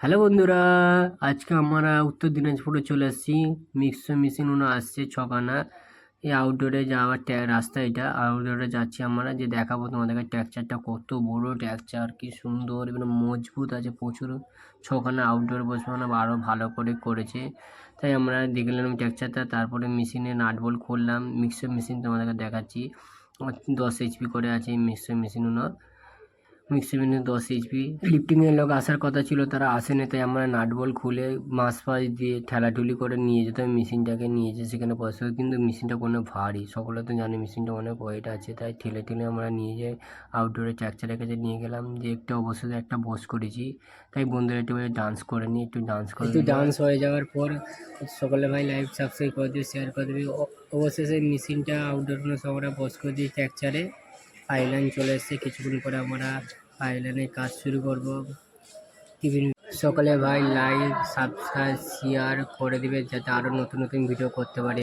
Hello বন্ধুরা, আজকে আমরা উত্তর দিনাজপুরে চলে আসছি। মিক্সার মেশিন আসছে ছখানা। এই আউটডোরে যাওয়ার রাস্তা, এটা আউটডোরে যাচ্ছি আমরা, যে দেখাবো তোমাদেরকে ট্র্যাকচারটা কত বড় ট্র্যাকচার, কি সুন্দর এবং মজবুত আছে প্রচুর। ছখানা আউটডোর বসানো আরও ভালো করে করেছে, তাই আমরা দেখলাম ট্র্যাকচারটা। তারপরে মেশিনে নাট বল্ট খুললাম। মিক্সার মেশিন তোমাদেরকে দেখাচ্ছি, 10 HP করে আছে মিক্সার মেশিনগুলো। মিক্সি মেশিনে 10 HP। লিফটিংয়ের লোক আসার কথা ছিল, তারা আসেনি, তাই আমরা নাট বল্ট খুলে মাস ফাস দিয়ে ঠেলাঠুলি করে নিয়ে যেতে হবে মেশিনটাকে। নিয়ে যেয়ে সেখানে বসে, কিন্তু মেশিনটা কোনো ভারী, সকলে তো জানে মেশিনটা অনেক ওয়েট আছে, তাই ঠেলে ঠেলে আমরা নিয়ে যাই আউটডোরে ট্র্যাকচারের কাছে নিয়ে গেলাম। যে একটু অবশ্যই একটা বস করেছি, তাই বন্ধুরা একটু ডান্স করে নিই, একটু ডান্স হয়ে যাওয়ার পর সকলে ভাই লাইভ সাবস্ক্রাইব করে দিবে, শেয়ার করে দেবে। অবশেষে মেশিনটা আউটডোর সব আমরা বস করে দিই ট্র্যাকচারে। পাইলাইন চলে এসছে, কিছুক্ষণ পরে আমরা পাইলাইনের কাজ শুরু করব। সকলে ভাই লাইক সাবস্ক্রাইব শেয়ার করে দিবে, যাতে আরও নতুন নতুন ভিডিও করতে পারি।